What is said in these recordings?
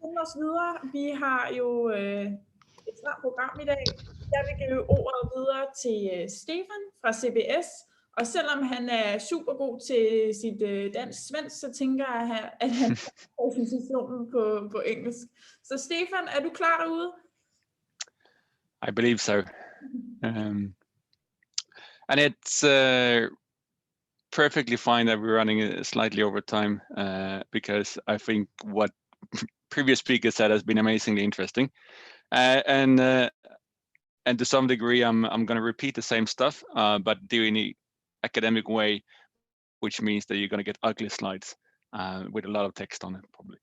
sende os videre. Vi har jo et stramt program i dag. Jeg vil give ordet videre til Stefan fra CBS. Og selvom han er super god til sit dansk-svensk, så tænker jeg, at han får præsentationen på engelsk. Så Stefan, er du klar derude? I believe so. And it's perfectly fine that we're running slightly over time because I think what previous speakers said has been amazingly interesting. And to some degree, I'm going to repeat the same stuff, but do it in an academic way, which means that you're going to get ugly slides with a lot of text on it, probably.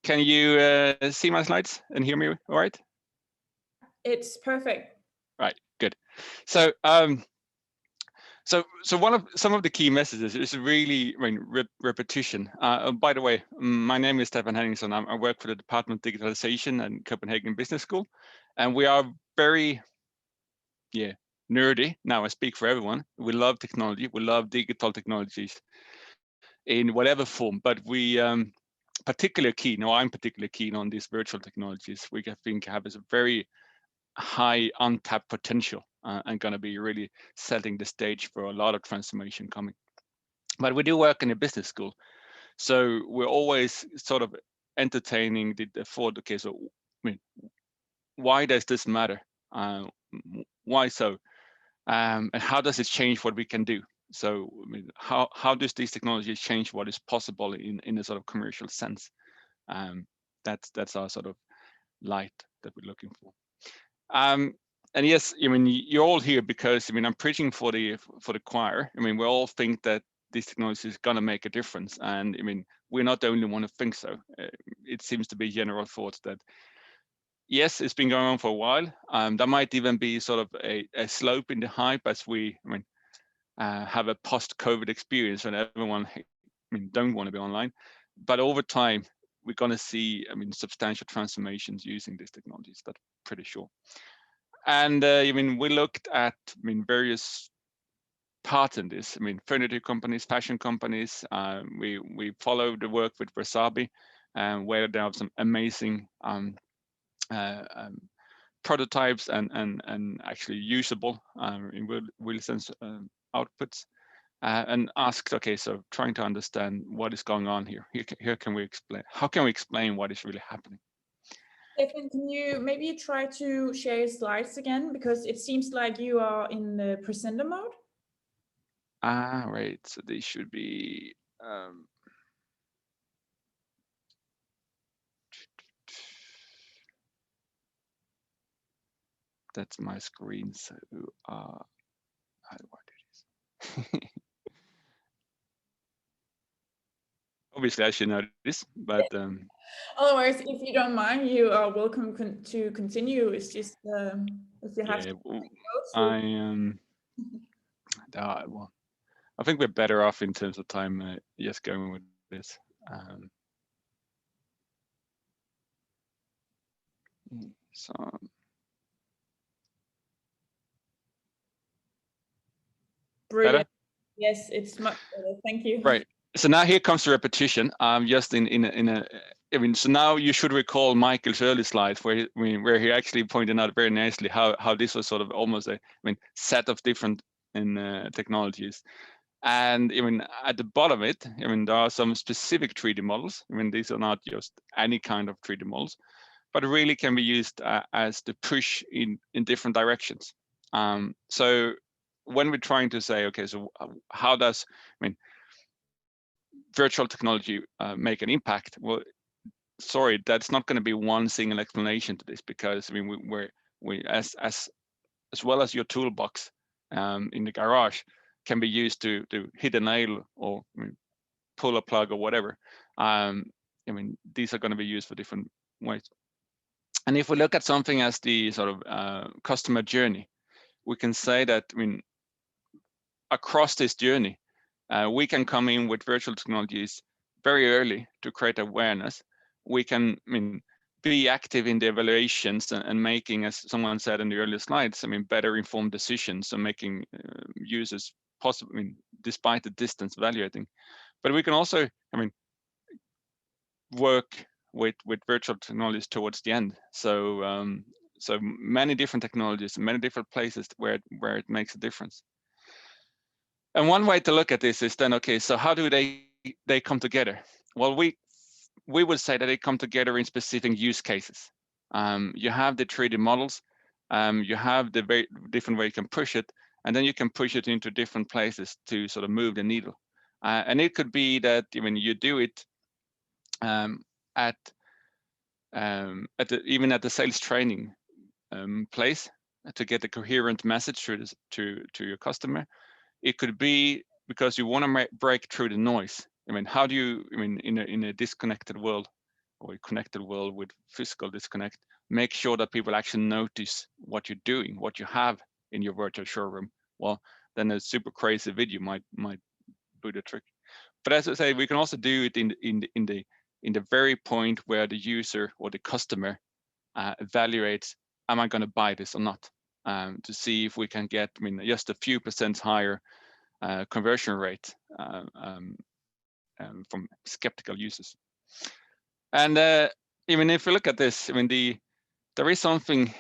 Can you see my slides and hear me all right? It's perfect. Right, good. So some of the key messages is really repetition. By the way, my name is Stefan Henningsson. I work for the Department of Digitalization at Copenhagen Business School, and we are very nerdy. Now I speak for everyone. We love technology. We love digital technologies in whatever form, but we particularly keen, or I'm particularly keen on these virtual technologies, which I think have a very high untapped potential and going to be really setting the stage for a lot of transformation coming. But we do work in a business school, so we're always sort of entertaining the thought, okay, so I mean, why does this matter? Why so? And how does it change what we can do? So I mean, how does these technologies change what is possible in a sort of commercial sense? That's our sort of light that we're looking for. And yes, I mean, you're all here because I mean, I'm preaching for the choir. I mean, we all think that this technology is going to make a difference, and I mean, we're not the only one who thinks so. It seems to be general thought that yes, it's been going on for a while. There might even be sort of a slope in the hype as we, I mean, have a post-COVID experience and everyone, I mean, don't want to be online. But over time, we're going to see, I mean, substantial transformations using these technologies. That's pretty sure. And I mean, we looked at, I mean, various parts in this. I mean, furniture companies, fashion companies. We followed the work with Wasabi, where they have some amazing prototypes and actually usable in real sense outputs, and asked, okay, so trying to understand what is going on here. Here can we explain? How can we explain what is really happening? Stefan, can you maybe try to share your slides again, because it seems like you are in the presenter mode? Right. So they should be. That's my screen. So how do I do this? Obviously, I should know this, but otherwise, if you don't mind, you are welcome to continue. It's just if you have to. Well, I think we're better off in terms of time just going with this. So. Brilliant. Better? Yes, it's much better. Thank you. Right. So now here comes the repetition. Just in a. I mean, so now you should recall Michael's early slides where he actually pointed out very nicely how this was sort of almost a set of different technologies. And I mean, at the bottom of it, I mean, there are some specific 3D models. I mean, these are not just any kind of 3D models, but it really can be used as the push in different directions. So when we're trying to say, okay, so how does, I mean, virtual technology make an impact? Well, sorry, that's not going to be one single explanation to this, because I mean, we as well as your toolbox in the garage can be used to hit a nail or pull a plug or whatever. I mean, these are going to be used for different ways. And if we look at something as the sort of customer journey, we can say that, I mean, across this journey, we can come in with virtual technologies very early to create awareness. We can, I mean, be active in the evaluations and making, as someone said in the earlier slides, I mean, better informed decisions and making users possible, I mean, despite the distance evaluating. But we can also, I mean, work with virtual technologies towards the end. So so many different technologies, many different places where it makes a difference. And one way to look at this is then, okay, so how do they come together? Well, we would say that they come together in specific use cases. You have the 3D models, you have the very different way you can push it, and then you can push it into different places to sort of move the needle. And it could be that when you do it even at the sales training place to get a coherent message to your customer. It could be because you want to break through the noise. I mean, how do you, in a disconnected world or a connected world with physical disconnect, make sure that people actually notice what you're doing, what you have in your virtual showroom? Well, then a super crazy video might do the trick. But as I say, we can also do it in the very point where the user or the customer evaluates, am I going to buy this or not? To see if we can get, just a few % higher conversion rate from skeptical users. And even if we look at this, there is something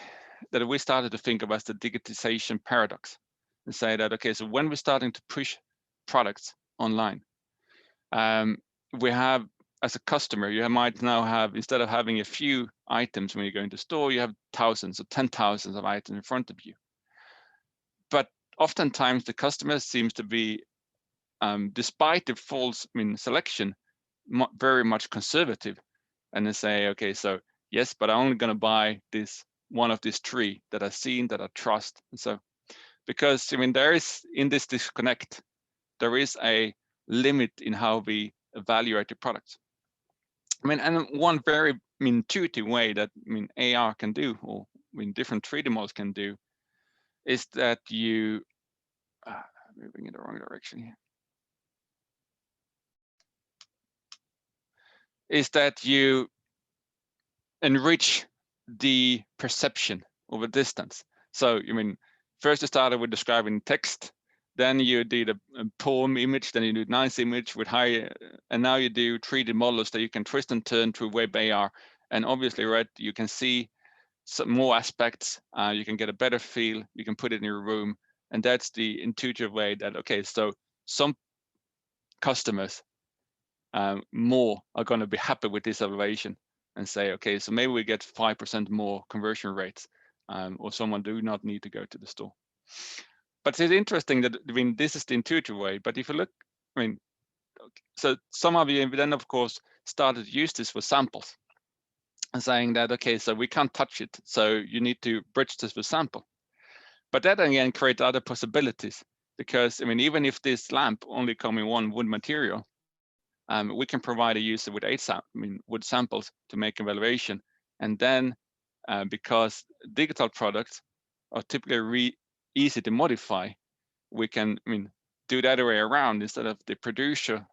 that we started to think of as the digitization paradox, and say that, okay, so when we're starting to push products online, we have, as a customer, you might now have, instead of having a few items when you go into store, you have thousands or 10,000s of items in front of you. But oftentimes the customer seems to be, despite the false selection, very much conservative, and they say, okay, so yes, but I'm only going to buy this one of these 3 that I've seen, that I trust. And so, because there is, in this disconnect, there is a limit in how we evaluate the products. And one very intuitive way that AR can do, or different 3D models can do, is that you moving in the wrong direction here. Is that you enrich the perception of a distance. So first you started with describing text, then you did a poem image, then you did nice image with high, and now you do 3D models that you can twist and turn through web AR. And obviously, right, you can see some more aspects, you can get a better feel, you can put it in your room. And that's the intuitive way that, okay, so some customers more are going to be happy with this evaluation and say, okay, so maybe we get 5% more conversion rates, or someone do not need to go to the store. But it's interesting that, this is the intuitive way, but if you look, so some of you then, of course, started to use this for samples and saying that, okay, so we can't touch it, so you need to bridge this with sample. But that again creates other possibilities, because even if this lamp only comes in one wood material, we can provide a user with 8 wood samples to make evaluation. And then because digital products are typically easy to modify, we can do the other way around. Instead of the producer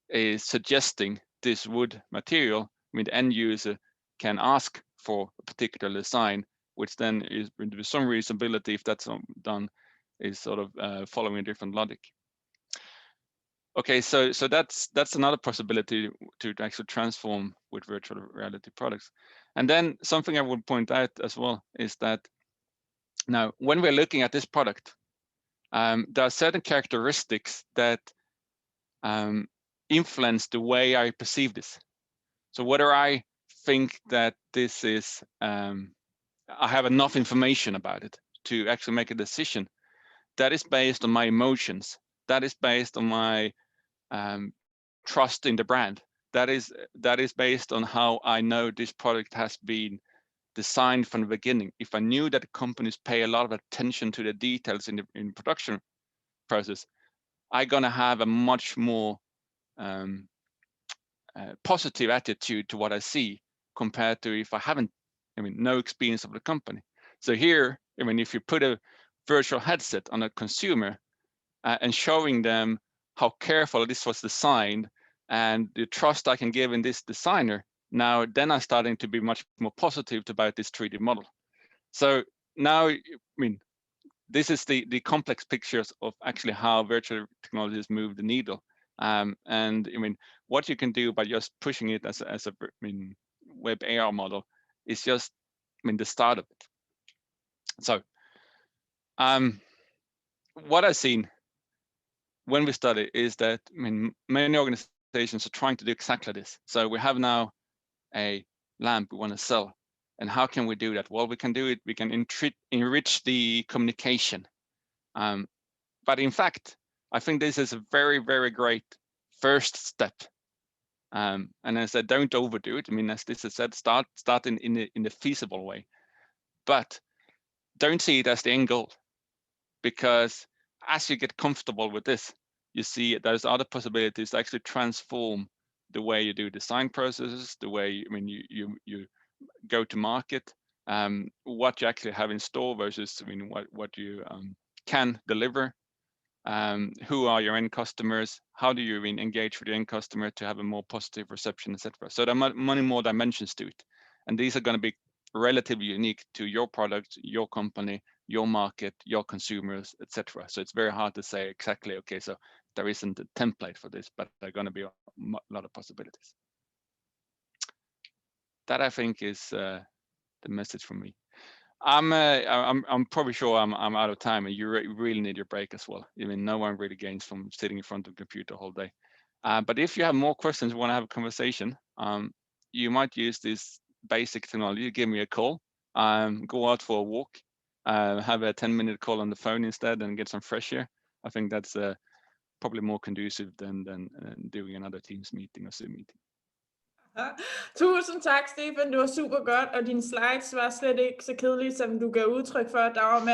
is suggesting this wood material, the end user can ask for a particular design, which then is with some reasonability, if that's done, is sort of following a different logic. Okay, so that's another possibility to actually transform with virtual reality products. And then something I would point out as well is that now when we're looking at this product, there are certain characteristics that influence the way I perceive this. So whether I think that this is, I have enough information about it to actually make a decision, that is based on my emotions. That is based on my trust in the brand. That is based on how I know this product has been designed from the beginning. If I knew that companies pay a lot of attention to the details in the production process, I'm gonna have a much more positive attitude to what I see compared to if I haven't, no experience of the company. So here, if you put a virtual headset on a consumer and showing them how careful this was designed and the trust I can give in this designer, now then I'm starting to be much more positive about this 3D model. So now, this is the complex pictures of actually how virtual technologies move the needle And I mean, what you can do by just pushing it as a web AR model is just, the start of it. So what I've seen when we study is that many organizations are trying to do exactly this. So we have now a lamp we want to sell, and how can we do that? Well, we can do it. We can enrich the communication. But in fact, I think this is a very, very great first step. And as I said, don't overdo it. As this is said, start in the feasible way, but don't see it as the end goal, because as you get comfortable with this, you see there's other possibilities to actually transform the way you do design processes, the way you go to market, what you actually have in store versus what you can deliver. Who are your end customers? How do you engage with the end customer to have a more positive reception, etc. So there are many more dimensions to it, and these are going to be relatively unique to your product, your company, your market, your consumers, etc. So it's very hard to say exactly, okay, so there isn't a template for this, but there are going to be a lot of possibilities. That I think is the message from me. I'm probably sure I'm out of time, and you really need your break as well. No one really gains from sitting in front of a computer all day. But if you have more questions, want to have a conversation, you might use this basic technology. Give me a call, go out for a walk, have a 10-minute call on the phone instead, and get some fresh air. I think that's probably more conducive than doing another Teams meeting or Zoom meeting. Tusind tak, Stefan. Det var super godt, og dine slides var slet ikke så kedelige, som du gav udtryk for. Der var